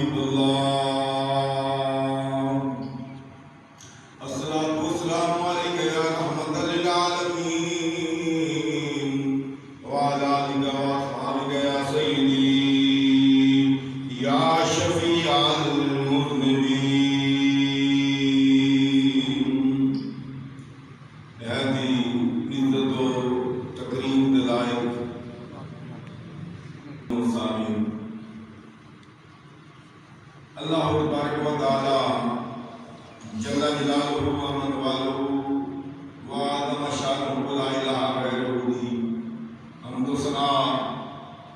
حبیب اللہ الصلاۃ والسلام علیک یا رحمۃ للعالمین وعلی آلک واصحابک یا سیدی یا شفیع المذنبین۔ نہایت ہی عزت و تکریم کے لائق سامعین، اللہ تبارک و تعالی جل جلالہ و من والہ و عظم شانہ لا الہ غیرہ دی حمد و ثنا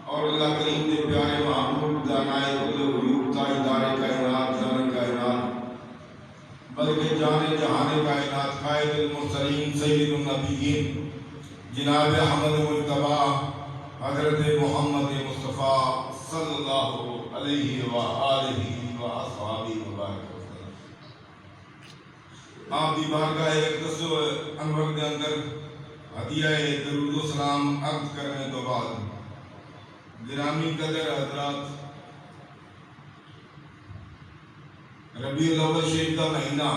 اور اللہ کریم کے پیارے محبوب دانائے کل غیوب تاجدار کائنات جان کائنات بلکہ جان جہان کائنات قائد المرسلین سید النبیین جناب احمد مجتبی حضرت محمد مصطفیٰ صلی اللہ علیہ وآلہ وآصحابہ وبارک وسلم۔ آپ دی بارگاہ اقدس انور کے اندر ہدیہ درود و سلام عرض کرنے تو بعد گرامی قدر حضرات، ربیع الاول شریف کا مہینہ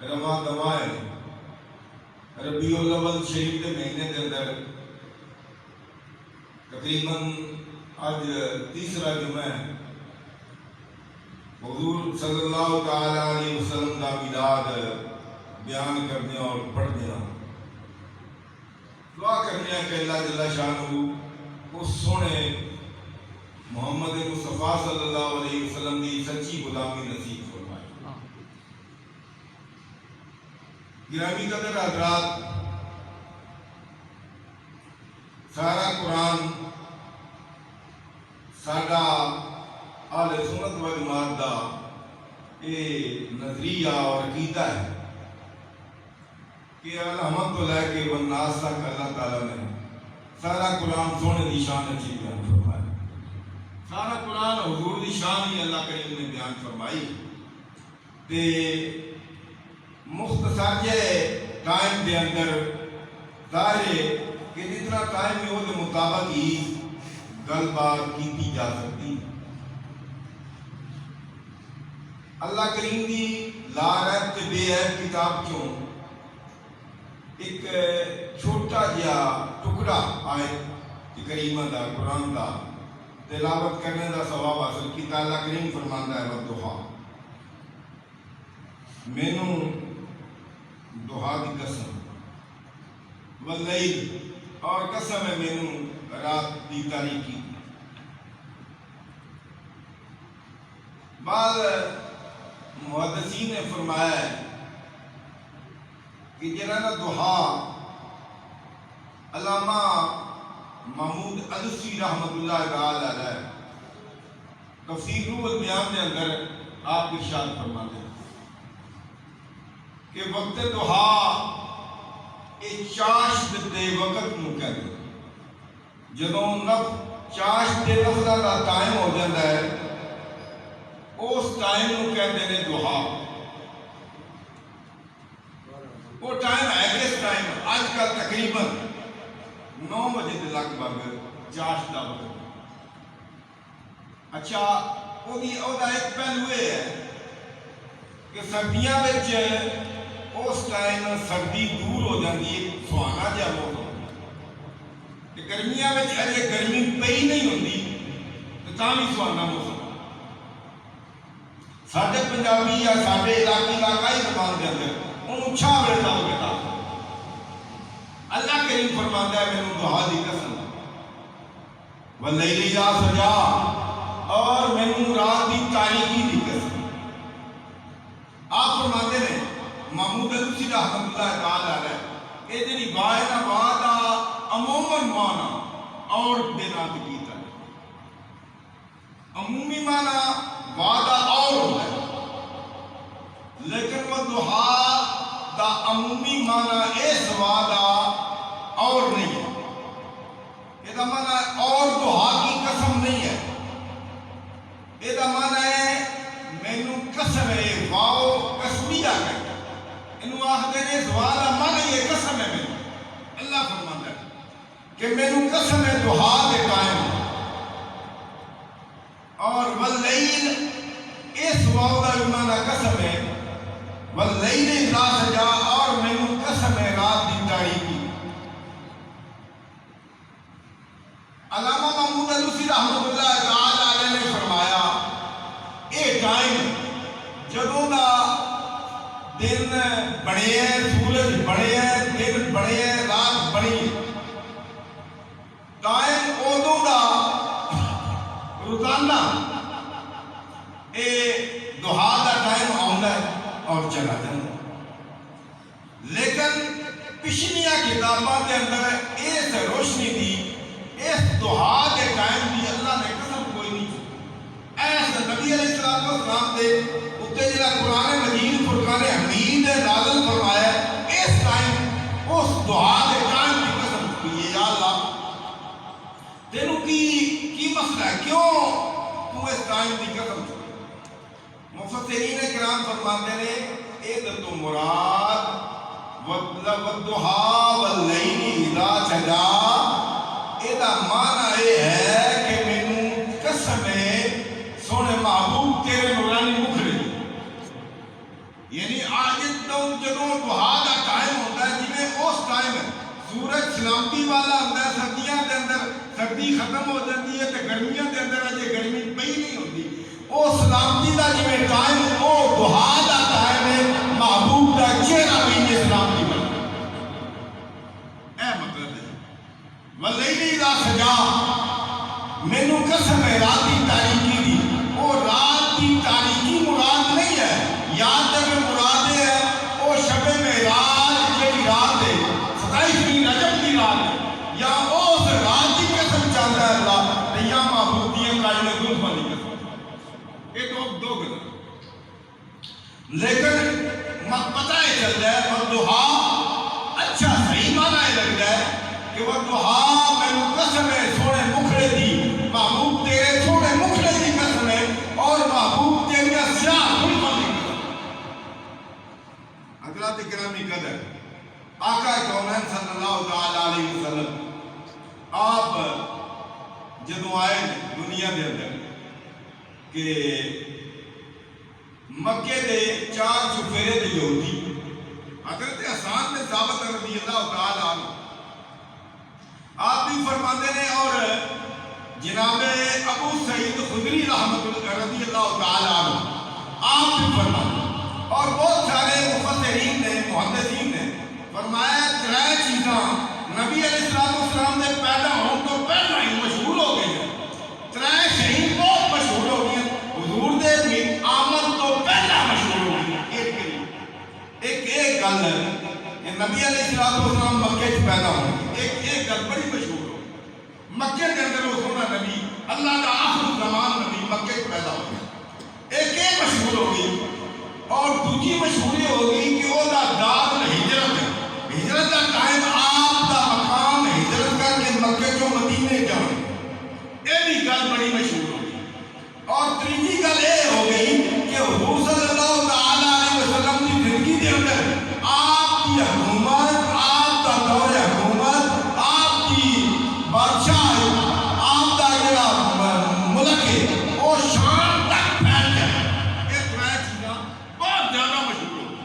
رواں دواں ہے۔ ربیع الاول شریف کے مہینے کے اندر تقریباً آج تیسرا جمعہ ہے، حضور صلی اللہ تعالی علیہ وسلم کا میلاد بیان کرنے اور پڑھنے، دعا کرنے کہ اللہ جل شانہ اس سونے محمد مصطفیٰ صلی اللہ علیہ وسلم کی سچی غلامی نصیب فرمائے۔ گرامی قدر حضرات، سارا قرآن ساڈا اہل سنت و جماعت دا یہ نظریہ اور عقیدہ ہے کہ الحمد تو لے کے والناس تک اللہ تعالیٰ نے سارا قرآن سونے دی شان اچھی بیان فرمایا۔ سارا قرآن حضور دی شان ہی اللہ کریم نے بیان فرمائی تے مختصر جے ٹائم دے اندر ظاہر ہے کہ جتنا ٹائم ہے وہ دے مطابق ہی گل بات کی جا سکتی۔ اللہ کریم دی لا ریب تے بے عیب کتاب چوں ایک چھوٹا جہا ٹکڑا آیت کریمہ دا قرآن دا تلاوت کرنے دا ثواب حاصل کیتا۔ اللہ کریم فرماندا ہے والضحیٰ، مینوں دہا دی قسم، واللیل اور قسم ہے مینوں رات دی تاریکی۔ بعض محدثین نے فرمایا ہے کہ جنہاں دہا علامہ محمود الوسی رحمۃ اللہ تعالی علیہ تفسیر روح البیان کے اندر آپ ارشاد فرماتے ہیں کہ وقت دہا یہ چاشت دے وقت نو کہتے ہیں۔ جدوں چاشت دے نفلہ دا ٹائم ہو جاتا ہے اس ٹائم نو کہتے ہیں دہا۔ وہ ٹائم ہے کس ٹائم؟ آج کل تقریباً 9 بجے کے لگ بھگ چاشت دا وقت۔ اچھا وہ ایک پہلو یہ ہے کہ سردیاں وچ اس ٹائم سردی دور ہو جاتی ہے، سہانا جہا موسم۔ گرمیاں وچ اجے گرمی پئی نہیں ہوندی تے تاں وی سہانا موسم۔ ساڈے پنجابی یا ساڈے علاقائی زبان دے اندر انہوں چھا ویلدا ہوگا۔ اللہ کریم فرماندا ہے مینوں دہا دی قسم، واللیل اذا سجا، اور مینوں رات دی تاریکی دی قسم۔ آپ فرماتے ہیں محمود الوسی رحمۃ اللہ تعالی علیہ یہ جڑی واحدہ وعدہ عموماً معنی اور بنا کیتا ہے۔ عمومی معنی وعدہ اور ہوتا ہے، لیکن وہ دہا دا عمومی معنی اس وعدہ اور نہیں ہے۔ یہ دا معنی اور دہا کی قسم نہیں ہے، یہ دا معنی ہے مینوں قسم ہے، واو قسمیہ ہے۔ انہوں آخدے نے سوال معنی یہ قسم ہے مینوں۔ اللہ فرماتا ہے کہ مینوں قسم ہے دہا دے ٹائم اور واللیل اس واو کا معنی قسم ہے، واللیل اذا سجا، اور مینوں قسم ہے رات دی تاریکی۔ علامہ محمود علوسی رحمۃ اللہ تعالی علیہ نے فرمایا اے ٹائم جدوں دا دن بنے ہے، سورج بنے ہے، دن بنے ہے، رات بنی ہے، ٹائم ادوں دا روزانہ اے دہا دا ٹائم آندا ہے اور چلا جاتا ہے، لیکن پچھلیاں کتاباں کے اندر اس روشنی دی، اس دہا کے ٹائم دی اللہ نے قسم کوئی نہیں کی۔ ایس نبی علیہ السلام دے اتنے جڑا قرآن مجید فرقان حمید نازل فرمایا اس ٹائم، اس دعا کے ٹائم کی قسم کی ہے، یا اللہ تینوں کی مسئلہ ہے، کیوں تو اس ٹائم کی قسم کی؟ مفسرین کرام فرماتے ہیں اے تو مراد والضحا واللیل اذا سجا، اے دا معنی یہ ہے کہ مینوں قسم ہے سونے محبوب تیرے نورانی مکھڑے، یعنی آج جدوں دہا دا ٹائم ہوتا ہے، جویں اس ٹائم سورج سلامتی والا ہوتا ہے، سردیاں دے اندر سردی ختم ہو جاتی ہے تے گرمیاں دے اندر اجے گرمی پئی نہیں ہوتی، او سلامتی دا جویں time O Duha the time ہے، محبوب دا چہرہ بھی یہ سلامتی بن، اے مطلب ہے واللیل اذا سجا، مینوں قسم ہے رات دی تاریکی دی، او رات دی تاریکی مراد نہیں ہے، یاد تک مراد ہے او شب معراج جڑی رات ہے 27ویں رجب کی رات ہے، یا اس رات کی قسم چاہتا ہے اللہ، تے یا محبوب دی قائل گلفاں دی قسم، یہ دو گلا، لیکن پتہ ہے چلتا ہے والضحا اچھا صحیح معنی لگتا ہے کہ والضحا مینوں قسم ہے سونے مکھڑے دی، محبوب تیرے سونے مکھڑے دی قسم ہے، اور محبوب تیرے سیاہ گلفاں دی قسم۔ حضرات گرامی قدر آقا کونین صلی اللہ تعالی علیہ وسلم آپ جدوں آئے دنیا دے اندر کہ مکے دے 4 چفیرے دے یہودی حضرت حسان بن ثابت رضی اللہ تعالی عنہ آپ بھی فرماتے ہیں، اور جناب ابو سعید خدری رحمۃ اللہ رضی اللہ تعالی عنہ آپ بھی فرماتے ہیں، اور بہت سارے مفسرین نے محدثین نے فرمایا 3 چیزاں نبی علیہ السلام نے پیدا ہونے تو پہلے ہی مشہور ہو گئی ہیں، 3 شہید بہت مشہور ہو گئی ہیں، حضور دے آمد تو پہلا مشہور ہو گئی ہیں۔ ایک گل ہے کہ نبی علیہ السلام مکے چ پیدا ہوئے، ایک گل بڑی مشہور ہو، مکے کے اندر وہ سونا نبی اللہ کا آخر زمان نبی مکے چ پیدا ہوئے، ایک مشہور ہو گئی، اور دوسری مشہوری ہو گئی کہ وہ دار ہجرت ہے، ہجرت کا ٹائم آپ کا مقام ہجرت کر کے مکے چوں مدینے جانے، یہ بھی گل بڑی مشہور ہو گئی، اور تیسری گل یہ ہو گئی کہ حضور صلی اللہ تعالی علیہ وسلم کی زندگی کے اندر آپ کی حکومت، آپ کا دور حکومت، آپ کی بادشاہ، آپ کا جڑا ملک ہے وہ شام تک پھیل جائے، یہ 3 چیزاں بہت زیادہ مشہور ہو گئی۔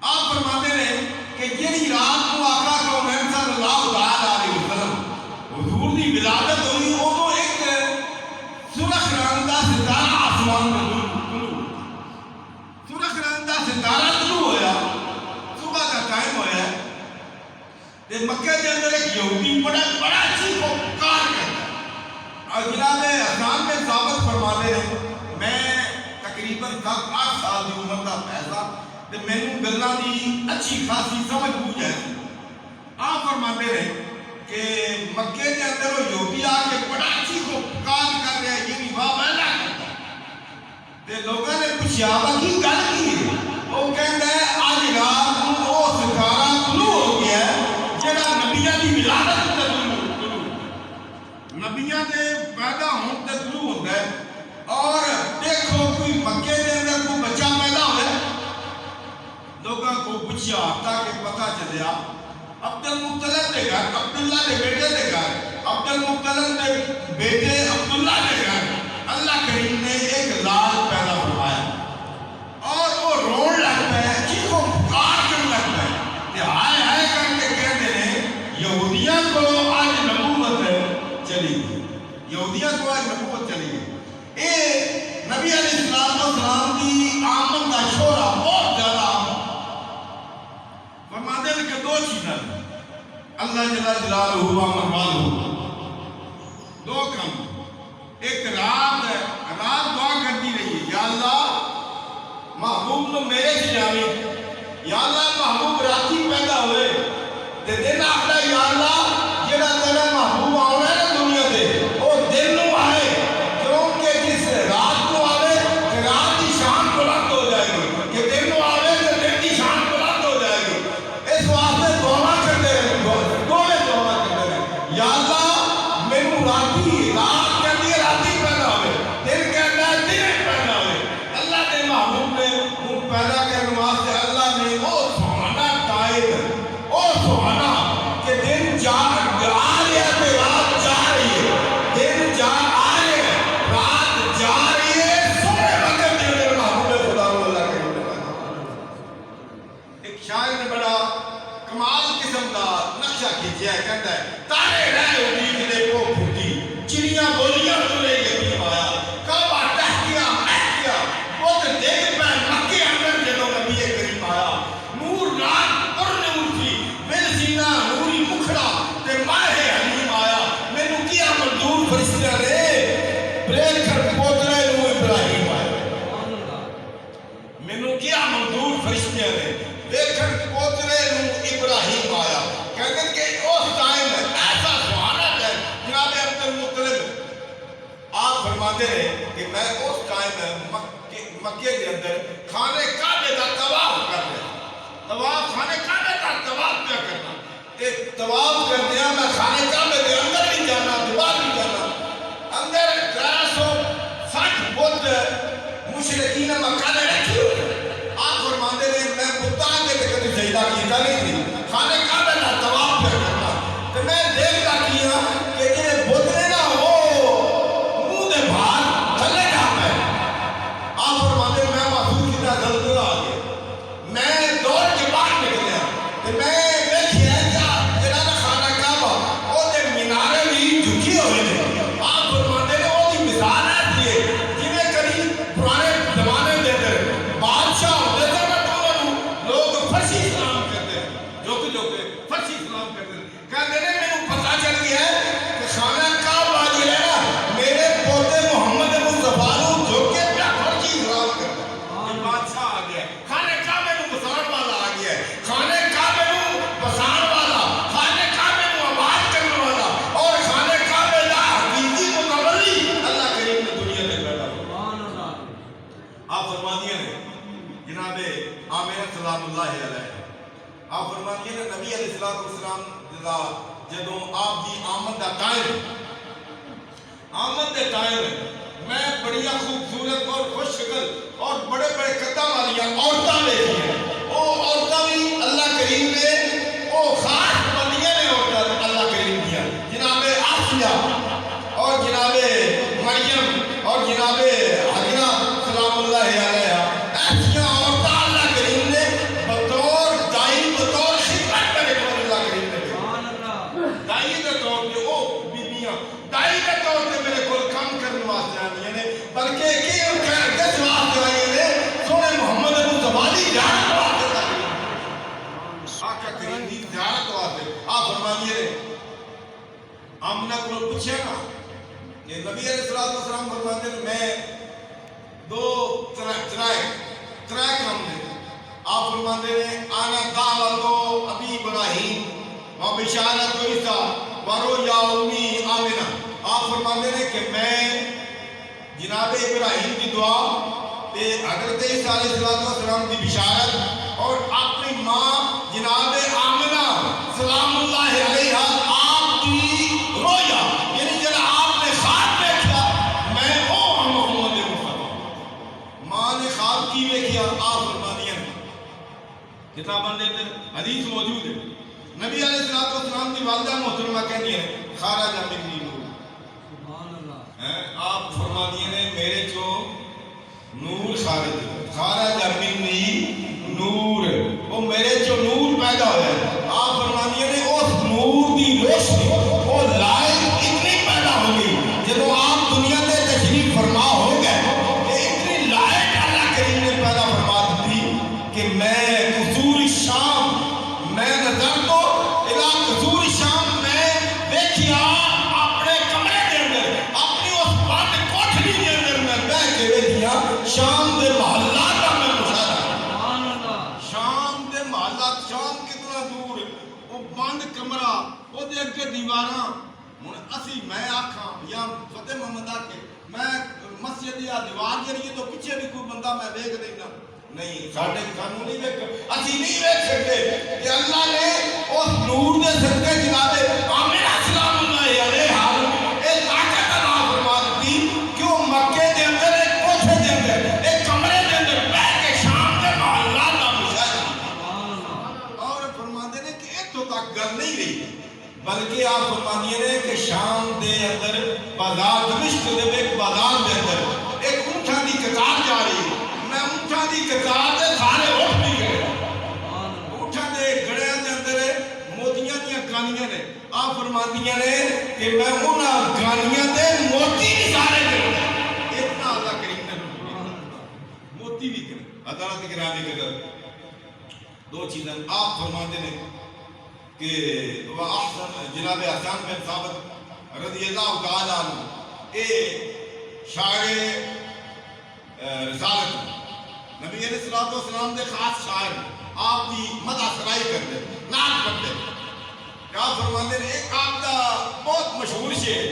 آپ فرماتے ہیں کہ جہی رات کو آقا کونین صلی اللہ تعالی علیہ وسلم حضور کی ولادت ہوئی، ادو ایک سرخ رنگ کا ستارہ آسمان میں طلوع، سرخ رنگ کا ستارہ طلوع ہویا، صبح کا ٹائم ہویا، تے مکے کے اندر ایک یہودی بڑا چیخ و پکار کرتا ہے، اور جناب حسان بن ثابت فرماتے ہیں میں تقریباً 7-8 سال کی عمر کا پیسہ تے مینوں گلاں دی اچھی خاصی سمجھ بوجھ ہے، آپ فرماتے ہیں کہ مکے کے اندر وہ یہودی آ کے بڑا چیخ و پکار کر رہا ہے، یہ بھی واہ ویلا کرتا ہے، تے لوگوں نے پوچھا کی گل کی ہے، وہ کہندا ہے آج رات کو وہ ستارہ طلوع ہو گیا ہے جڑا نبیاں دی ولادت تے طلوع، نبیاں دے پیدا ہون تے طلوع ہوندا ہے، اور دیکھو کوئی مکے کے اندر کوئی بچہ پیدا ہوا، لوگوں کو پوچھا تاکہ پتہ چلیا عبد المطلب دے گھر، عبداللہ دے بیٹے دے گھر، عبد المطلب دے بیٹے عبداللہ دے گھر اللہ جل جلالہ و منوالہ دو کم ایک رات دعا کرتی رہی یا اللہ محبوب نو میرے سے جاوی یا اللہ محبوب راتی پیدا ہوئے تے دن آخلا یا اللہ جڑا تیرا محبوب آنا ہے نا دنیا دے وہ دن نو آئے کیونکہ جس رات کو آئے کہ رات کی شان بلند ہو جائے گی کہ دن نو آئے کہ دن کی شان بلند ہو جائے گی اس واسطے دعا کرتے رہے دعا کرتے رہے یا اللہ میرے راتی رات کہتی ہے راتی پیدا ہوئے دن کہتا ہے دن پیدا ہوئے اللہ نے محبوب نے پیدا کرنے واسطے اللہ نے وہ سہانا ٹائم وہ سہانا کہ دن جا آ رہا ہے تے رات جا رہی ہے دن جا آ رہا ہے رات جا رہی ہے سونے وقت دن میرے محبوب خدا اللہ کے ایک شاعر نے بڑا کمال قسم کا نقشہ کھینچا ہے کہتا ہے تارے رہے امید دے کو پھوٹی چڑیاں بولیاں تلے یتیم آیا کعبہ ٹہکیا مہکیا بت دیکھ پہ مکے اندر جدوں نبی کریم آیا نور رات پر نور تھی بل سینہ نوری مکھڑا تے ماہ حلیم آیا مینوں کیا منظور فرشتیاں نے بریک کر پوترے نو ابراہیم آیا مینوں کیا منظور فرشتیاں نے دیکھن پوترے نو ابراہیم آیا کہتے کہ اس ٹائم ایسا سہانا ہے جناب عبد المطلب آپ فرماتے ہیں کہ میں اس ٹائم مکے کے اندر خانے کعبے کا طواف کر رہا طواف خانے کعبے کا طواف کیا کرنا کہ طواف کر دیا میں خانے کعبے کے اندر نہیں جانا دوبارہ نہیں جانا اندر 360 بت مشرکین مکہ نے رکھی ہوئے آپ فرماتے ہیں میں بتان کے کبھی سجدہ کیتا نہیں تھی خانے کعبے کا طواف کیا کرنا تو میں دیکھتا کیا کہ جنہیں بت نے نا وہ منہ دے باہر تھلے جا پہ آپ فرماتے ہیں میں محسوس کیتا زلزلہ آ گیا میں دوڑ کے باہر نکلیا کہ میں دیکھیا جنہاں نے خانہ کعبہ وہ دے مینارے بھی جھکی ہوئے نے آپ فرماتے ہیں وہ دی مثال ایسی ہے جنہیں کبھی پرانے زمانے دے اندر بادشاہ ہوتے تھے نا تو لوگ فرشی اسلام کرتے ہیں جو کہ فرشی اسلام کرتے ہیں کہتے ہیں میرے پتہ چل گیا ہے کہ خانہ کعبہ جو ہے نا میرے پوتے محمد مصطفیٰ نو جو کہ پیا فرشی اسلام کرتے ہیں بادشاہ آ گیا ہے خانہ کعبے نو بسان والا آ گیا ہے خانہ کعبے نو بسان والا خانہ کعبے نو آباد کرنے والا اور خانہ کعبے دا حقیقی متولی اللہ کریم نے دنیا میں پیدا کیا آپ فرما دیا نے جناب آمینہ سلام اللہ علیہ آپ فرما دیا نے نبی علیہ السلام جدوں آپ دی آمد دا ٹائم آمد دے ٹائم میں بڑیا خوبصورت اور خوش شکل اور بڑے بڑے قدم والی عورتاں دیکھی ہیں وہ عورتاں بھی اللہ کریم نے وہ خاص بندیاں نے عورتاں اللہ کریم دیا جناب آسیہ اور جناب مریم اور جناب حجرہ سلام اللہ علیہ ایسیاں عورتاں اللہ کریم نے بطور دائی بطور خدمت کرنے پر اللہ کریم نے دائی کے طور پہ وہ بیبیاں دائی کے طور پہ میرے کو کام کرنے واسطے آنی ہیں بلکہ کس واسطے آئی ہیں سونے محمد مصطفیٰ دی جانت واسطے آقا کریم دی جانت واسطے آپ فرمائیے آمنہ کو پوچھے نا کہ نبی علیہ السلام فرماتے ہیں میں ترائے کام دے آپ فرماتے ہیں آنا دعوتو ابی ابراہیم و بشارت عیسیٰ ورو یا امی آمنہ آپ فرماتے ہیں کہ میں جناب ابراہیم کی دعا تے حضرت عیسیٰ علیہ السلام کی بشارت اور اپنی ماں جناب آمنہ سلام اللہ علیہ آپ کی رویا یعنی جنہا آپ نے خواب دیکھا میں او محمد مصطفیٰ ماں نے خواب کی دیکھا آپ فرمانیاں کتاباں دے حدیث موجود ہے نبی علیہ السلام کی والدہ محترمہ کہنی ہے خارج منی نور سبحان اللہ آپ فرمانیاں نے میرے جو نور خارج منی نور وہ میرے جو نور پیدا ہوا ہے آپ فرمانیاں نے اس نور دی روشنی وہ لائٹ اتنی پیدا ہوگی جب آپ دنیا میں تشریف فرما ہو گئے کہ اتنی لائٹ اللہ کریم نے پیدا فرما دی کہ میں قصور شام میں نظر تو الہ قصور شام دے اگے دیواراں ہن اسی میں آکھاں یا فتح محمد آکھے میں مسجد یا دیوار جڑی تو پیچھے بھی کوئی بندہ میں دیکھ لینا نہیں ساڈے سانوں نہیں دیکھ اسی نہیں دیکھ سکتے کہ اللہ نے اس نور دے صدقے جناب عامر اسلام اللہ علیہ اے طاقت عطا فرما دی کہ وہ مکے دے اندر ایک کوٹھے دے اندر ایک کمرے دے اندر بیٹھ کے شام دے محلات دا مشاہدہ اور فرماندے نے کہ اتھوں تک گل نہیں رہی بلکہ آپ فرماندے نے کہ شام دے اندر بازار دمشق دے ایک بازار دے اندر ایک اونٹاں دی قطار جا رہی ہے میں اونٹاں دی قطار دے سارے اٹھ بھی گئے اونٹاں دے گڑیاں دے اندر موتیاں دیاں گانیاں نے آپ فرماندیاں نے کہ میں انہاں گانیاں دے موتی بھی سارے گئے اتنا اللہ کریم نے موتی بھی گئے عدالت گرامی قدر دو چیزیں آپ فرماندے نے کہ جناب حسن بن ثابت رضی اللہ تعالیٰ عنہ اے شاعر رسالت نبی علیہ السلام دے خاص شاعر آپ کی مدح سرائی کرتے نعت پڑھتے کیا فرماندے نے ایک آپ کا بہت مشہور شعر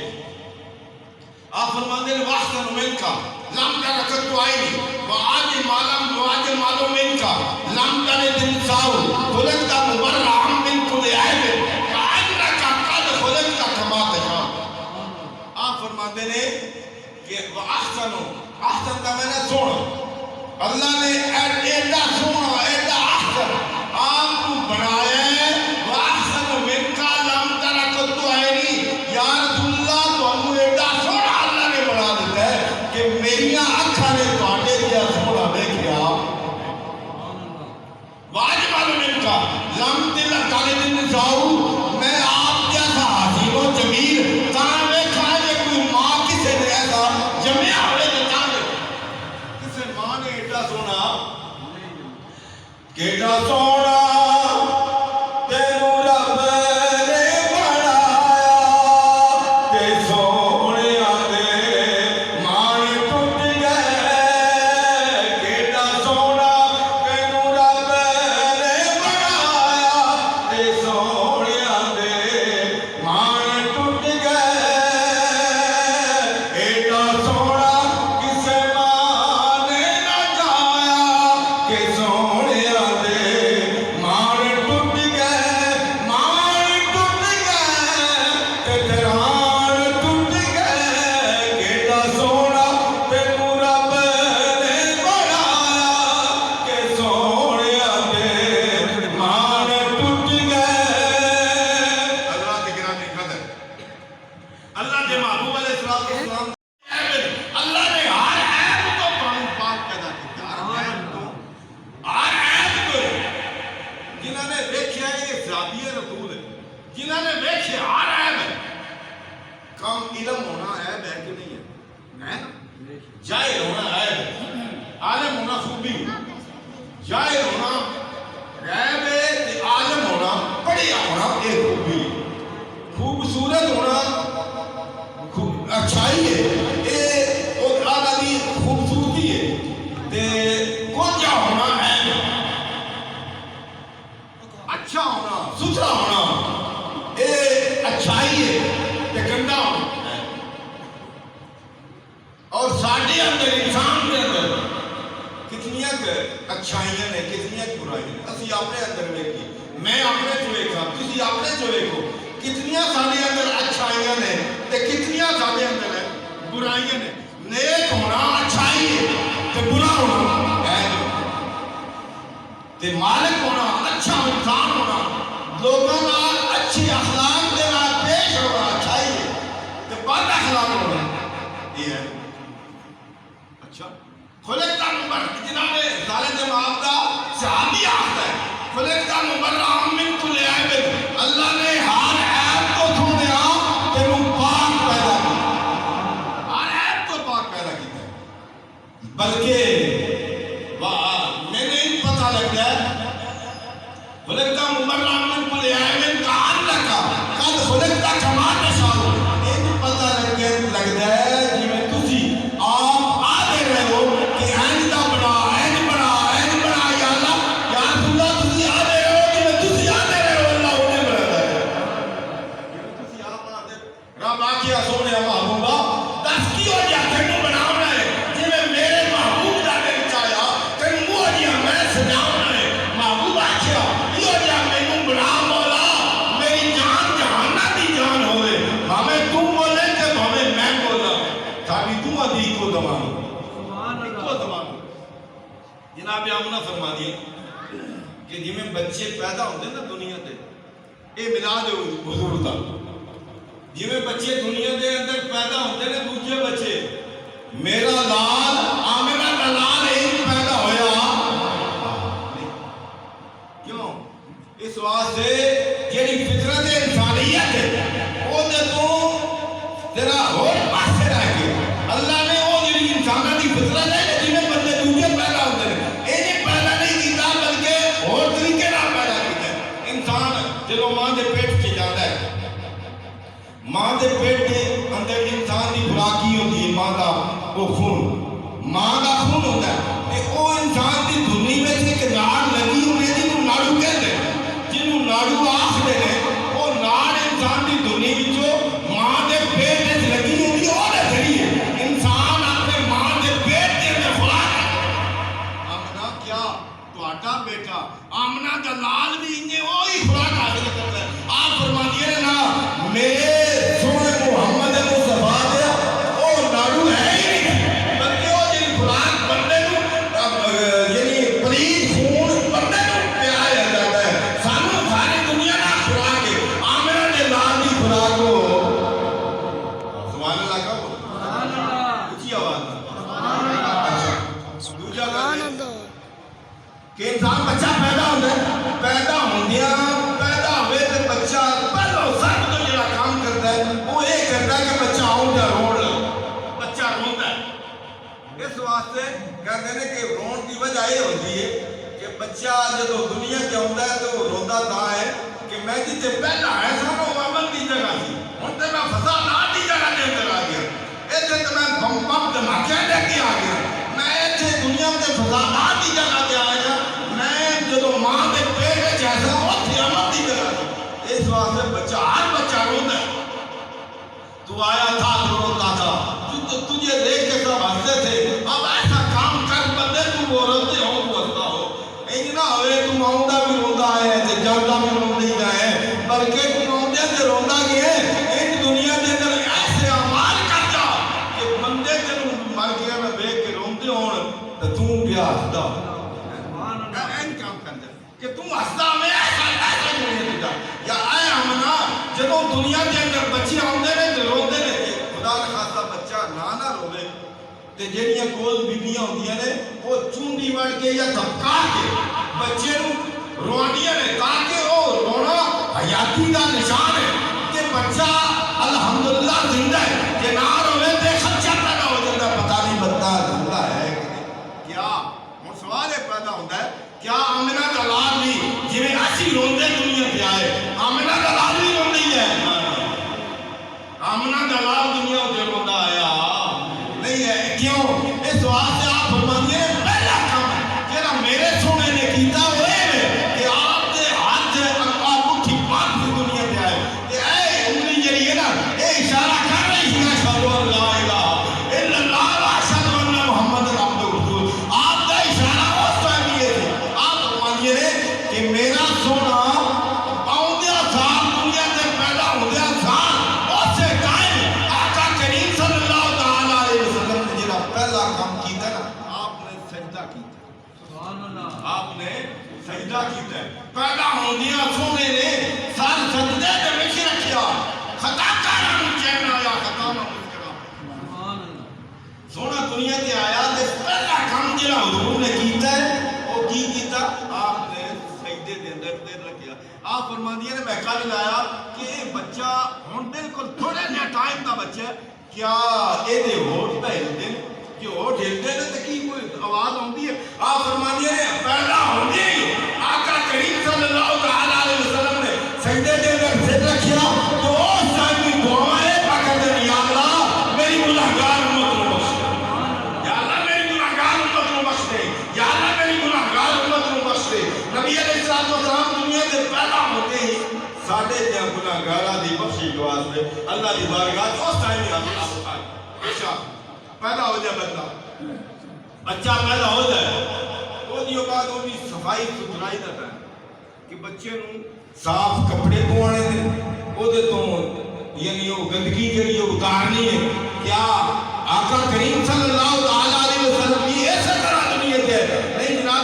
آپ فرماندے نے واحسن من کا لم ترکت عینی وعاج معلوم من کا لم تلد النساء خلقت مبرعا من كل عیب کأنک قد خلقت کما تشاء آپ فرماندے نے کہ احسن کا میں نے سونا اللہ نے ایڈا سونا ایڈا احسن آپ کو بنایا ہے واحسن من کا لم ترکت عینی یا رسول اللہ تو ہم ایڈا سونا اللہ نے بنا دیتا ہے کہ میریاں اکھاں نے تواڈے دیا سونا دیکھیا واجب من کا لم تلد النساء میں آپ جیسا حسین و جمیل کہاں دیکھا ہے کوئی ماں کسے نے ایسا جمعہ ہوئے کیڑا سونا تینوں رب نے بنایا تے سونیا دے مان ٹوٹ گئے کیڑا سونا تینوں رب نے بنایا تے سونیا دے مان ٹوٹ گئے ایڈا سونا کسے ماں نے نہ جایا کہ سونیا جنہوں نے ویکھے ہر عیب ہے کم علم ہونا عیب ہے کہ نہیں ہے جاہل ہونا عیب ہے عالم ہونا خوبی جاہل ہونا عیب ہے عالم ہونا پڑھیا ہونا ایک خوبی خوبصورت ہونا اچھائی ہے یہ اور اعلیٰ کی خوبصورتی ہے تے گونجا ہونا عیب ہے اچھا ہونا ستھرا ہونا اچھائی ہے تے گندا ہونا اور ساڈے اندر انسان کے اندر کتنیاں اچھائیاں نے کتنیاں برائیاں نے اسی اپنے اندر ویکھی میں اپنے چ ویکھا تسی اپنے چ ویکھو کتنیاں ساڈے اندر اچھائیاں نے تے کتنیاں ساڈے اندر برائیاں نے نیک ہونا اچھائی ہے تے برا ہونا عیب تے مالک ہونا اچھا انسان ہونا لوگوں نال اچھی اخلاق دے نال پیش ہونا اچھائی ہے تے بد اخلاق ہونا یہ ہے اچھا خلقت مبرعا جناب ظالم امام دا صحابی آخر ہے خلقت مبرعا من کل عیب اللہ نے ہر عیب کو دھویا تینوں پاک پیدا کیا ہر عیب کو پاک پیدا کیا بلکہ میں نہیں پتہ لگتا ہے خلقت مبرعا من کل عیب کأنک قد خلقت کما تشاء یہ پتہ لگتا ہے جی میں تسی آپ آدھے رہے ہو کہ ایندا بنا یا اللہ یا رسول اللہ تسی آدھے رہے ہو کہ میں تسی آدھے رہے ہو اللہ انہیں بنا ہے جناب آمنہ فرما دیا کہ جی میں بچے پیدا ہوتے نا دنیا دے اے ملاد حضور دا جی میں بچے دنیا دے اندر پیدا ہوتے نا دوسرے بچے میرا لال آمنہ کا لال ایک پیدا ہویا کیوں اس واسطے جیڑی فطرت انسانیت ہے وہ دے تو تیرا ہو پاسے رہ گئے اللہ نے وہ جیڑی انسانہ دی فطرت ہے جی میں بندے دوسرے پیدا ہوتے ہیں انہیں پیدا نہیں کیتا بلکہ اور طریقے نہ پیدا کیتا ہے انسان جب ماں دے پیٹ سے جاتا ہے ماں دے پیٹ کے اندر انسان کی خوراک کی ہوتی ہے ماں کا وہ خون ماں کا خون ہوتا ہے وہ انسان کی دھنی میں سے ایک ناڑ لگی ہوئی ہے جنہوں ناڑو کہتے ہیں جنہوں ناڑو آخر ہیں وہ ناڑ انسان کی دھنی وچوں ماں دے پیٹ سے لگی ہوئی ہے اور ذریعے انسان اپنے ماں دے پیٹ کے اندر خوراک ہے آمنہ کیا تہاڈا بیٹا آمنہ دا لال بھی انہیں وہی خوراک حاصل کرتا ہے آپ فرما دیے نا میرے سونے محمد مصطفیٰ دیا وہ ناڑو ہے ہی نہیں بلکہ وہ جنہی خوراک بندے کو یعنی پلیت خون بندے کو پیایا جاتا ہے سانو ساری دنیا نا خوراک ہے آمنہ نے لال دی خوراک کو سبحان اللہ کہو اچھی آواز اچھا دوجہ کرتے کہ انسان بچہ پیدا ہوتا ہے پیدا ہوئے تو بچہ پہلو سب تو جڑا کام کرتا ہے وہ یہ کرتا ہے کہ بچہ آؤں جا روڑ بچہ روتا ہے اس واسطے کہتے ہیں کہ رون کی وجہ یہ ہوتی ہے کہ بچہ جب دنیا کے ہوتا ہے تو وہ روتا تھا ہے کہ میں جیتے پہلا ہے سانو امن دی جگہ تھی ہوں تو میں فسادات دی جگہ دے اندر آ گیا ایسے تو میں بم دھماکے لے کے آ گیا میں ایسے دنیا کے فسادات دی جگہ دے آ گیا میں جدو ماں دے پیٹ جیسا ہوتی امن دی جگہ تھی اس واسطے بچہ ہر بچہ روتا ہے تو آیا تھا تو روتا تھا تجھے دیکھ کے سب ہنستے تھے اب ایسا کام کر بندے تو وہ روتے ہو تو ہنستا ہو ایک نہ ہوئے تم آؤندا بھی روندا ہے تے جاندا بھی روندی ہے بلکہ تم آؤندے تے روندا گے ایک دنیا دے اندر ایسے اعمال کر جا کہ بندے تینوں مر گیا میں دیکھ کے روندے ہون تے تو پیا ہسدا این کام کر جا کہ تم ہسدا میں ایسا نہیں ہوتا یا اے امنا جدوں دنیا دے اندر بچے آوندے نے تے روندے نے خدا نے خاصا بچہ نہ روے تے جڑیاں کول بیبییاں ہوندیاں نے وہ چونڈی وڑ کے یا دھکا کے بچے نوں روانیاں نے تاکہ وہ رونا حیاتی دا نشان ہے کہ بچہ الحمدللہ زندہ ہے کہ نہ روے تے خدشہ پیدا ہو جاتا ہے پتہ نہیں بندہ زندہ ہے کیا ہن سوال یہ پیدا ہوتا ہے کیا آمنہ دا لال بھی جویں اسی روندے دنیا تے آئے آمنہ دا لال بھی روندی ہے آمنہ دا لال دنیا تے روندا آیا نہیں ہے کیوں اس واسطے آپ فرماندے ہیں پہلا کام جڑا میرے سونے نے کیتا وہ ہے کہ آپ دے ہاتھ آپ اٹھی پاک سے دنیا تے آئے کہ اے انگلی جڑی ہے نا اے اشارہ کر رہی ہے اشہد ان لا الہ الا اللہ و اشہد ان محمد عبدہ ورسولہ آپ کا اشارہ اس ٹائم یہ ہے آپ فرماندے ہیں کہ میرا سونا آؤندیا سال دنیا تے پیدا ہوندیا سال اس سے قائم آقا کریم صلی اللہ تعالی علیہ وسلم نے جڑا پہلا کام کیتا نا آپ نے سجدہ کیتا سبحان اللہ آپ نے سجدہ کیتا پیدا ہوندیا سونے نے سر سجدے تے وچ رکھیا خطا کرن چین آیا خطا نہ مسکرا سبحان اللہ سونا دنیا تے آیا تے پہلا کام جڑا حضور نے کیتا ہے وہ کی کیتا آپ نے سجدے دے اندر تے رکھیا آپ فرماندی نے میں کل لایا کہ بچہ ہن بالکل تھوڑے جہا ٹائم دا بچہ کیا اے دے ہوٹ تے ہلدے نے کہ ہوٹ ہلدے نے تے کی کوئی آواز آندی ہے آپ فرماندی نے پیدا ہوندی آقا کریم صلی اللہ تعالی علیہ وسلم نے سجدے دے اندر سر رکھیا تو اس ٹائم کی دعائیں پاک دے یا اللہ میری گناہگار امت کو بخش دے یا اللہ میری گناہگار امت کو بخش دے یا اللہ میری گناہگار امت کو بخش دے نبی علیہ السلام دنیا دے پیدا ہوتے ہی ساڑھے جہاں گناہگاراں دی بخشش واسطے اللہ دی بارگاہ اس ٹائم ہی حاضر ہوتا ہے بچہ پیدا ہو جائے بچہ پیدا ہو جائے وہ دیو بعد وہ بھی صفائی ستھرائی دا ہے کہ بچے نوں صاف کپڑے پوانے دے وہ دے تو یعنی وہ گندگی جڑی وہ اتارنی ہے کیا آقا کریم صلی اللہ علیہ وسلم کی ایسا طرح دنیا تے نہیں جناب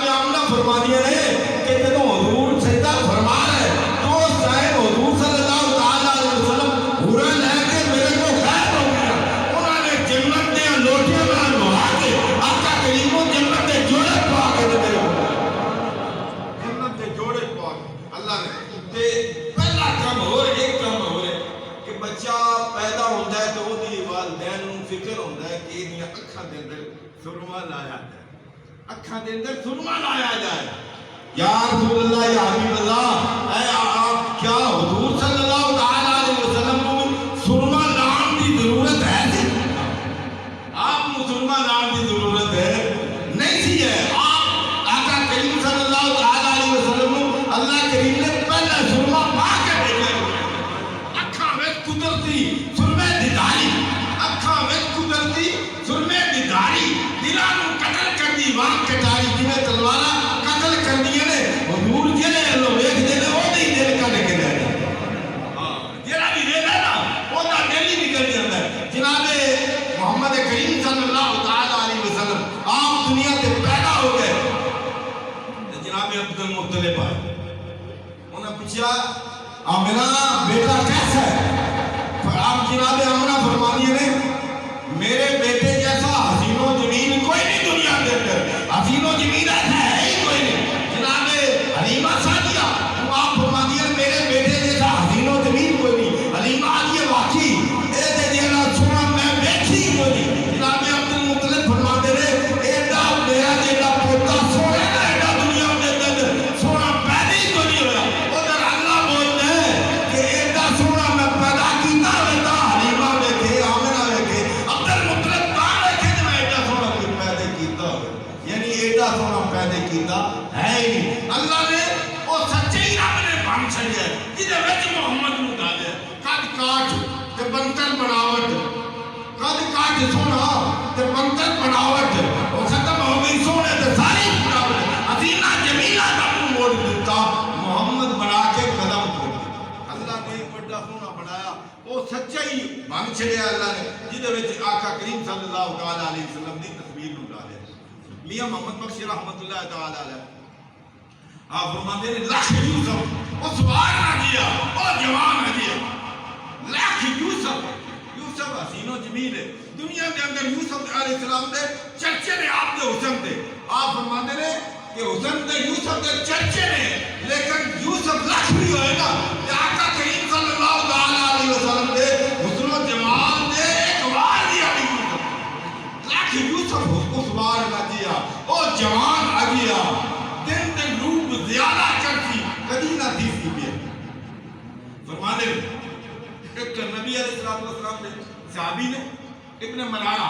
اندر سرما لایا جائے، اکھاں دے اندر سرما لایا جائے. یا رسول اللہ، یا حبیب اللہ، اے آپ کیا حضور صلی اللہ تعالی علیہ وسلم کو سرما لان دی ضرورت ہے؟ آپ کو سرما لان دی ضرورت ہے نہیں سی ہے. آپ آقا کریم صلی اللہ تعالی علیہ وسلم کو اللہ کریم نے پہلا سرما پا کے بھیجا. اکھاں وچ قدرتی سرمے دی دھاری، اکھاں وچ قدرتی سرمے دی دھاری، دلاں نوں قتل کر دی وان کٹاری جویں تلواراں قتل کر دی نے. حضور جڑے لو ویکھ دے نے او نہیں دل کڈ کے دے ہاں جڑا بھی دل ہے نا او دا دل ہی نکل جاندا ہے. جناب محمد کریم صلی اللہ تعالی علیہ وسلم آپ دنیا تے پیدا ہو گئے. جناب عبد المطلب آئے، انہاں پوچھا آمنہ بیٹا کیسا ہے؟ آپ جناب آمنہ فرمانی نے میرے بیٹے جیسا حسین و جمیل کوئی نہیں دنیا کے اندر، حسین و جمیل ایسا ہے ہی کوئی نہیں. جناب حلیمہ سعدیہ آپ فرمانی ہیں میرے بیٹے جیسا حسین و جمیل کوئی نہیں. حلیمہ آدھی واقعی ایسے جینا سونا میں بیٹھی کوئی نہیں. جناب عبد المطلب فرماتے رہے ایڈا میرا جینا پوتا سونے نا ایڈا دنیا میں اندر سونا پیدا ہی کوئی نہیں ہوا. ادھر اللہ بولتے ہیں کہ ایڈا سونا میں پیدا کیتا ہوتا حلیمہ ویکھے آمنہ ویکھے عبد المطلب کہاں ویکھے جو میں ایڈا سونا کوئی پیدا کیتا ہو. یعنی ایڈا سونا پیدا کیتا ہے ہی نہیں. اللہ نے وہ سچے ہی رب نے بن چھڑیا جدے وچ محمد نوں ڈالیا. کد کاٹ تے بنتر بناوٹ، کد کاٹ سونا تے بنتر بناوٹ وہ ختم ہو گئی. سونے تے ساری بناوٹ حسینہ جمیلہ دا منہ موڑ دیتا، محمد بنا کے قدم کھول دیا. اللہ نے ایک بڑا سونا بنایا، وہ سچا ہی بن چھڑیا اللہ نے جدے وچ آقا کریم صلی اللہ تعالی علیہ وسلم دی تصویر نوں ڈالیا. میاں محمد بخش رحمت اللہ تعالی علیہ آپ فرماتے ہیں لاکھ یوسف وہ سوار نہ کیا وہ جوان نہ کیا. لاکھ یوسف حسین و جمیل ہے دنیا کے اندر. یوسف علیہ السلام دے چرچے نے آپ دے حسن دے. آپ فرماتے ہیں کہ حسن دے یوسف دے چرچے نے، لیکن یوسف لاکھ بھی ہوئے گا کہ آقا کریم صلی اللہ تعالی علیہ وسلم دے حسن و جمال دے ایک بار دیا بھی یوسف. لاکھ یوسف اس بار نہ کیا وہ جوان آ گیا. دن دن روپ زیادہ چڑھتی کدی نہ تھی سی بھی. فرمانے ایک نبی علیہ السلام نے صحابی نے ابن مرارہ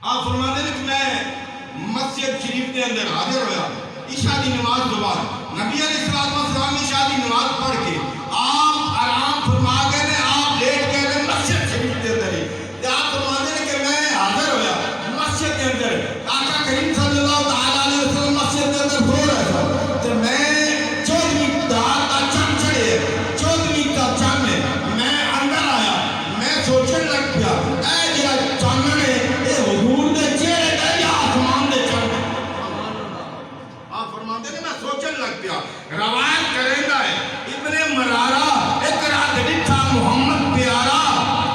آپ فرمانے کہ میں مسجد شریف کے اندر حاضر ہویا عشاء دی نماز کے بعد. نبی علیہ السلام نے عشاء دی نماز پڑھ کے آپ آرام فرما گئے نے، آپ لیٹ گئے نے مسجد شریف کے اندر ہی. آپ فرمانے کہ میں حاضر ہویا مسجد کے اندر آقا کریم صلی اللہ تعالی علیہ وسلم مسجد کے اندر سو رہا تھا تو میں 14ویں رات کا چند چڑھے 14ویں کا چند میں اندر آیا. میں سوچنے لگ پیا اے جڑا چند نے اے حضور دے چہرے تے یا آسمان دے چند. آپ فرماتے ہیں میں سوچنے لگ پیا روایت کریندا ہے ابن مرارہ ایک رات ڈٹھا محمد پیارا،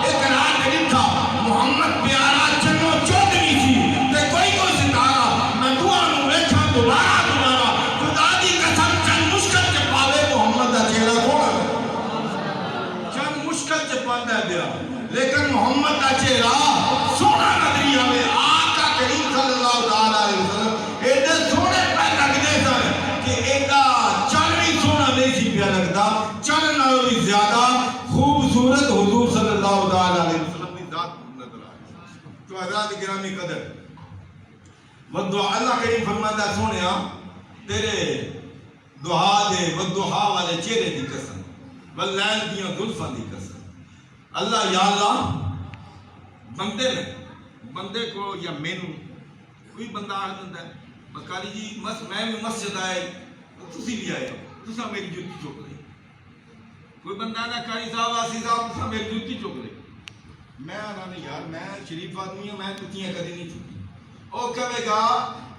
ایک رات ڈٹھا محمد پیارا چنو 14ویں سی تے کوئی ستارہ میں دعا نوں ویکھاں دوبارہ خدا دی قسم چند مشکل چ پاوے محمد دا چہرہ سونا چند مشکل چ پاندا ہے پیا لیکن محمد دا چہرہ سونا نظری آوے. آقا کریم صلی اللہ تعالی علیہ وسلم ایڈے سونے پہ لگدے سن کہ ایڈا چن بھی سونا نہیں سی پیا لگدا. چن نالوں بھی زیادہ خوبصورت حضور صلی اللہ تعالی علیہ وسلم کی ذات نظر آئی. تو حضرات گرامی قدر والدعا اللہ کریم فرماتا ہے سونیا تیرے دعا دے والدعا والے چہرے دی قسم واللیل دیاں زلفاں دی قسم. اللہ یا اللہ بندے نے بندے کو یا مینوں کوئی بندہ آ جاتا ہے بکاری جی میں بھی مسجد آئے تسی بھی آئے تسا میری جوتی چک لے. کوئی بندہ آنا کاری صاحب آسی صاحب تسا میری جوتی چک لے. میں آنا نہیں یار میں شریف آدمی ہوں میں جوتیاں کدی نہیں چکی. وہ کہے گا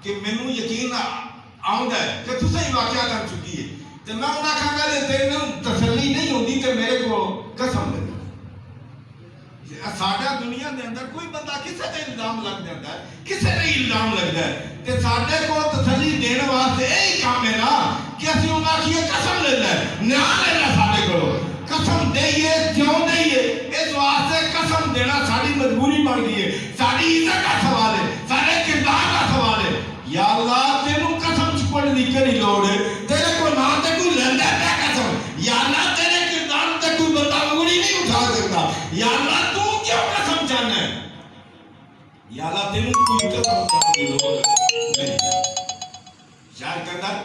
کہ مینوں یقین آؤندا ہے کہ تسا ہی واقعہ کر چکی ہے تو میں انہاں کہاں گا تینوں تسلی نہیں ہوندی تے میرے کو قسم دے. ساڈا دنیا دے اندر کوئی بندہ کسے تے الزام لگ جاندا ہے کسے تے الزام لگدا ہے تے ساڈے کو تسلی دین واسطے یہی کام ہے نا کہ اسی انہاں کی قسم لینا ہے نہ لینا ساڈے کو قسم دئیے کیوں دئیے اس واسطے قسم دینا ساری مجبوری بن گئی ہے، ساری عزت کا سوال ہے، سارے کردار کا سوال ہے۔ یا اللہ تینوں قسم چپڑ دی کری لوڑ ہے، تیرے کو نہ تے کوئی لیندہ پہ قسم، یا اللہ تیرے کردار تے کوئی بندہ انگلی نہیں اٹھا سکتا، یا اللہ تو کیوں قسم چاہنا ہے؟ یا اللہ تینوں کوئی قسم چاہنے کی لوڑ نہیں۔ شاید کہتا ہے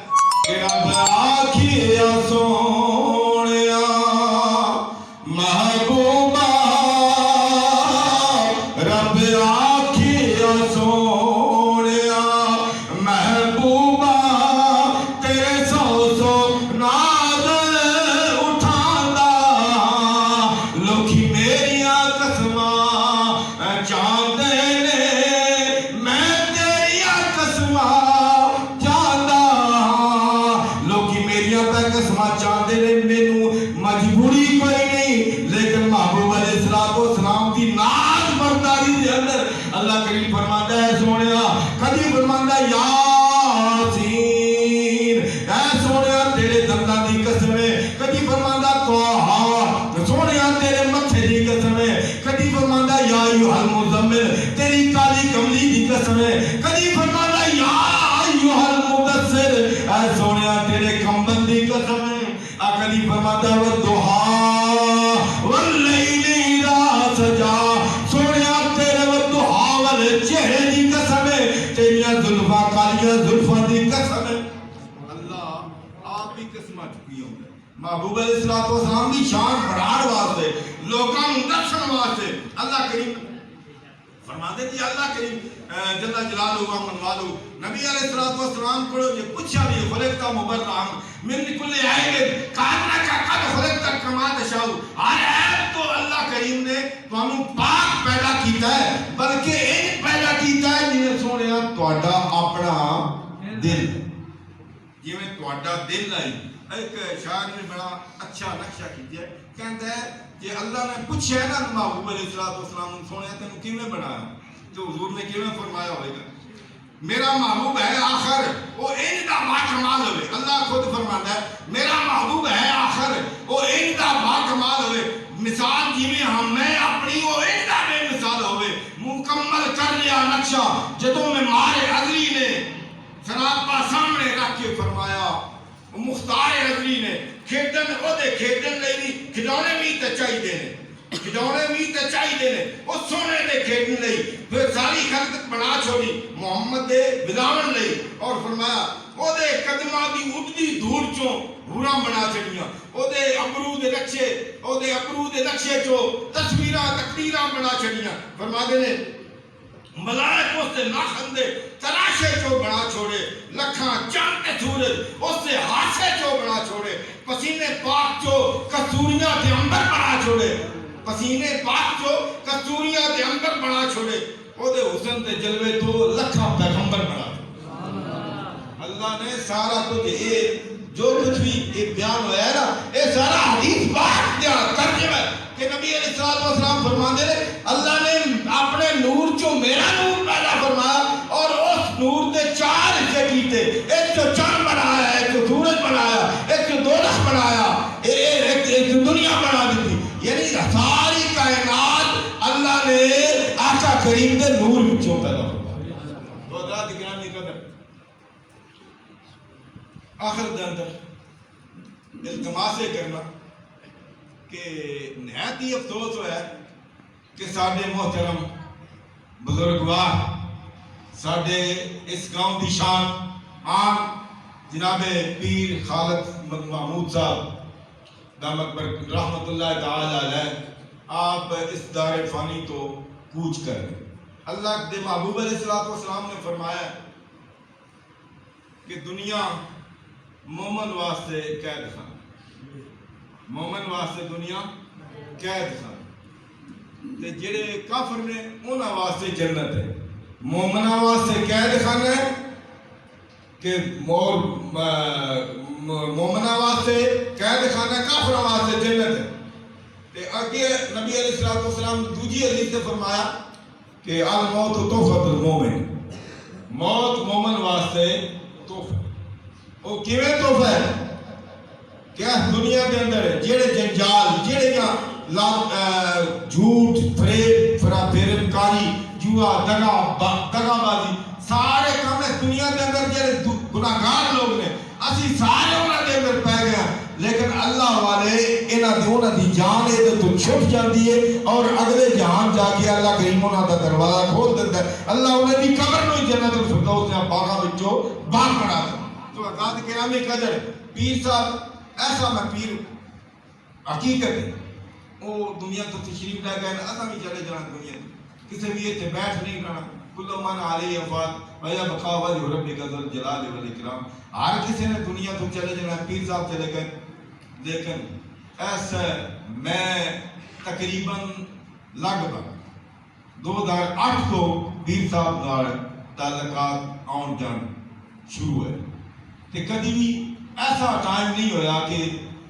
کہ رب آکھیا سونیا محبوبہ، رب آکھیا سونیا محبوبہ، تیرے سو ناز اٹھاندا، لوکی میریاں قسماں چاہندے نے، میں تیریاں قسماں چاہندا، لوکی میریاں پہ قسماں چاہندے نے، مینوں مجبوری کوئی نہیں، لیکن محبوب علیہ السلام کی ناز برداری دے اندر اللہ کریم فرماتا ہے سونیا، کبھی فرماتا ہے یاسین، اے سونیا تیرے دنداں دی قسم ہے، کبھی فرماتا ہے توہا، سونیا تیرے متھے دی قسم ہے، کبھی فرماتا ہے یا ایھا المزمل، تیری کالی کملی دی قسم ہے، کبھی فرماتا ہے یا ایھا المدثر، اے سونیا تیرے کمبل دی قسم ہے، کبھی فرماتا ہے والضحیٰ واللیل اذا سجا، سونیا تیرے والضحیٰ والے چہرے دی قسم ہے، تیریاں زلفاں کالیاں زلفاں دی قسم ہے۔ اللہ آپ بھی قسمہ چکی ہوں گے محبوب علیہ السلام کی شان بڑھان واسطے، لوکاں نوں دسن واسطے اللہ کریم فرماتے جی اللہ کریم جل جلالہ و من والہ نبی علیہ السلام کو یہ پوچھا بھی خلقتا مبرئا من کل عیب کانک قد خلقتا کما تشاء، ہر عیب تو اللہ کریم نے تانوں پاک پیدا کیتا ہے، بلکہ ان پیدا کیتا ہے جویں سونیا تہاڈا اپنا دل، جویں تہاڈا دل ہے۔ ایک شاعر نے بڑا اچھا نقشہ کیتا ہے، کہتا ہے کہ اللہ نے پوچھا ہے نا محبوب علیہ السلام سونیا تینوں کیویں بنایا، تو حضور نے کیویں فرمایا ہوئے گا میرا محبوب ہے آخر وہ ان دا با کمال ہوئے، اللہ خود فرماتا ہے میرا محبوب ہے آخر وہ ان دا با کمال ہوئے، مثال جیویں ہم میں اپنی وہ ان دا بے مثال ہوئے، مکمل کر لیا نقشہ جدوں میں مارے عزلی نے سراپا سامنے رکھ کے فرمایا، مختار عزلی نے کھیڈن او دے کھیڈن لئی نہیں، کھڈونے بھی تے چاہیے نے، کھڈونے بھی تے چاہیے نے، او سونے دے کھیڈن لئی، پھر ساری خلقت بنا چھوڑی محمد دے بداون لئی، اور فرمایا او دے قدماں دی اٹھدی دھوڑ چوں ہوراں بنا چھڑیاں، او دے ابرو دے نقشے چوں تصویراں تقریراں بنا چھڑیاں، فرماتے نے ملائک اس سے ناخن دے تراشے چو بنا چھوڑے، لکھاں چاند تے سورج اس سے ہاسے چو بنا چھوڑے، پسینے پاک چو کستوریاں تے امبر بنا چھوڑے، پسینے پاک چو کستوریاں تے امبر بنا چھوڑے، او دے حسن تے جلوے تو لکھاں پیغمبر بنا چھوڑے۔ اللہ نے سارا کچھ جو کچھ بھی ایک بیان ہوا ہے نا، یہ سارا حدیث پاک دیا ترجمہ ہے کہ نبی علیہ السلام فرماتے ہیں اللہ نے اپنے نور چو میرا نور پیدا فرمایا اور اس نور دے چار حصے کیتے، ایک تو چاند بنایا، ایک تو سورج بنایا، ایک تو دوزخ بنایا، ایک تو دنیا بنا دی، یعنی ساری کائنات اللہ نے آقا کریم دے نور وچوں پیدا فرمایا۔ تو حضرات گرامی قدر آخر دے اندر التماس کرنا کہ نہایت ہی افسوس ہوا ہے کہ ساڈے محترم بزرگوار ساڈے اس گاؤں دی شان عام جناب پیر خالد محمود صاحب دامت رحمت اللہ تعالی علیہ آپ اس دار فانی تو کوچ کر گئے۔ اللہ دے محبوب علیہ السلام نے فرمایا کہ دنیا مومن واسطے قید خانہ، مومن واسطے دنیا قید خانہ، تے جڑے کافر نے انہاں واسطے جنت ہے، مومناں واسطے قید خانہ ہے کہ مومناں واسطے قید خانہ، کافراں واسطے جنت ہے۔ تے اگے نبی علیہ السلام دوجی حدیث نے فرمایا کہ الموت تحفۃ المومن، موت مومن واسطے تحفہ، وہ کیویں تحفہ ہے کہ دنیا کے اندر جڑے جنجال جڑیاں جھوٹ، فریب، کاری، جوا، دگا بازی، سارے کام اس دنیا کے اندر جڑے گناہگار لوگ نے اسی سارے انہاں دے اندر پی گئے ہیں، لیکن اللہ والے انہاں دی جان اے تو چھپ جاندی ہے اور اگلے جہان جا کے اللہ کریم انہاں دا دروازہ کھول دیتا ہے، اللہ انہاں دی قبر نو جنت الفردوس دے باغاں وچوں باغ بنا دیتا۔ تو آزاد گرامی قدر پیر صاحب ایسا میں پیر حقیقت ہے وہ دنیا تو تشریف لے گئے اساں بھی چلے جانا دنیا کسی بھی اتنے بیٹھ نہیں کرنا، کل من علیہ وفات ویا بقا وجہ ربک ذو الجلال والاکرام، ہر کسی نے دنیا تو چلے جانا، پیر صاحب چلے گئے، لیکن ایسا میں تقریباً لگ بھگ 2008 تو پیر صاحب نال تعلقات آن جان شروع ہے، کہ کدی بھی ایسا ٹائم نہیں ہویا کہ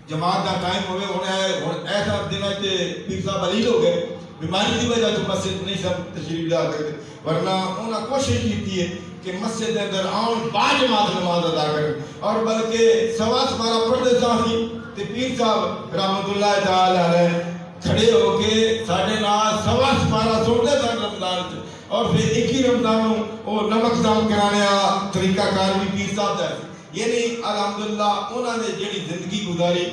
جماعت کا ٹائم ہوئے ہوں ایسا دن ہے کہ پیر صاحب علیل ہو گئے بیماری کی وجہ تو مسجد نہیں سب تشریف لا سکتے، ورنہ انہوں نے کوشش کی ہے کہ مسجد کے اندر آن با جماعت نماز ادا کریں، اور بلکہ سوا سوارا پڑھتے ساتھی تو پیر صاحب رحمت اللہ تعالی علیہ کھڑے ہو کے ساڑھے نال سوا سوارا سنتے سن رمضان، اور پھر 21 رمضان وہ نمک دام کرانے کا طریقہ کار بھی پیر صاحب ہے، یعنی الحمدللہ انہوں نے جڑی زندگی گزاری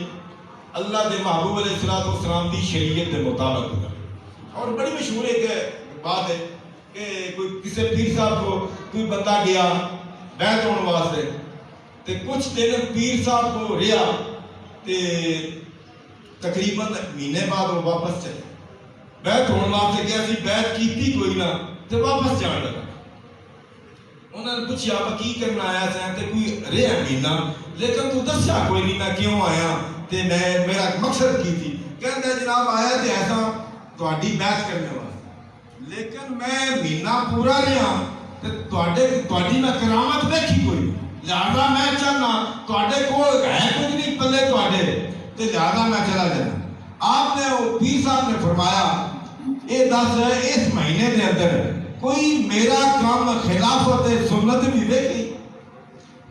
اللہ دے محبوب علیہ السلام دی شریعت دے مطابق گزاری۔ اور بڑی مشہور ایک بات ہے کہ کوئی کسی پیر صاحب کو کوئی بندہ گیا بیعت ہونے واسطے تے کچھ دن پیر صاحب کو رہا تے تقریباً مہینے بعد وہ واپس چلے، بیعت ہونے واسطے گیا سی، بیعت کیتی کوئی نہ تے واپس جان لگا، انہوں نے پوچھا آپ کی کرنا آیا سا تے کوئی رہا مہینہ لیکن تو دسیا کوئی نہیں میں کیوں آیا تے میں میرا مقصد کی تھی، کہتا ہے جناب آیا تے ایسا تہاڈی بیعت کرنے والا، لیکن میں مہینہ پورا رہا تے تہاڈی میں کرامت دیکھی کوئی، لہذا میں چاہنا تہاڈے کول ہے کچھ نہیں پلے تہاڈے تے لہذا میں چلا جانا۔ آپ نے وہ پیر صاحب نے فرمایا اے دس اس مہینے دے اندر کوئی میرا کام خلافت سنت بھی ویکھی،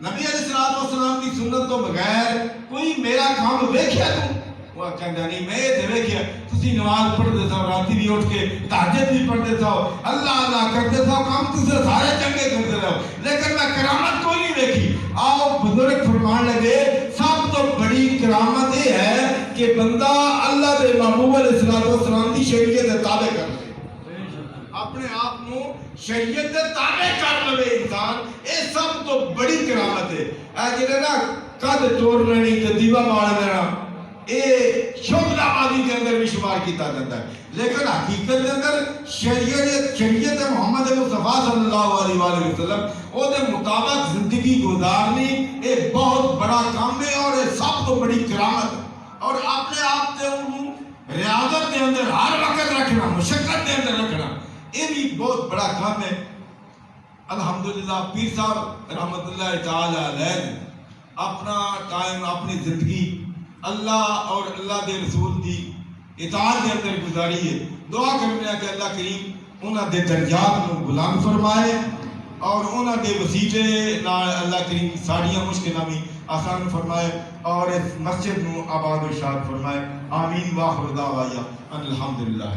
نبی علیہ السلام کی سنت تو بغیر کوئی میرا کام ویکھیا تو؟ وہ کہندا نہیں میں تے ویکھیا تسی نماز پڑھدے سو، راتی بھی اٹھ کے تہجد بھی پڑھدے سو، اللہ اللہ کرتے سو، کام تسی سارے چنگے کرتے رہو، لیکن میں کرامت کوئی نہیں ویکھی۔ آؤ بزرگ فرمان لگے سب تو بڑی کرامت یہ ہے کہ بندہ اللہ دے محبوب علیہ السلام کی شریعت دے تابع کر لے، اپنے آپ کو شریعت دے تابع کر لے انسان، اے سب تو بڑی کرامت ہے۔ اے جڑے نا کد توڑ لینی تے دیوا مار دینا اے شبدہ بازی کے اندر بھی شمار کیتا جاتا ہے، لیکن حقیقت کے اندر شریعت محمد مصطفیٰ صلی اللہ علیہ وآلہ وسلم او دے مطابق زندگی گزارنی ایک بہت بڑا کام ہے اور یہ سب تو بڑی کرامت ہے، اور اپنے آپ سے انہوں ریاضت کے اندر ہر وقت رکھنا، مشقت کے اندر رکھنا، یہ بھی بہت بڑا کام ہے۔ الحمدللہ پیر صاحب رحمت اللہ تعالی علیہ اپنا ٹائم اپنی زندگی اللہ اور اللہ دے رسول دی اطاعت کے اندر گزاری ہے، دعا کرنے کہ اللہ کریم انہاں دے درجات کو بلند فرمائے اور انہاں دے وسیلے نال اللہ کریم ساڑیاں مشکلاں بھی آسان فرمائے اور اس مسجد نو آباد و شاد فرمائے، آمین واخر دعوانا الحمدللہ۔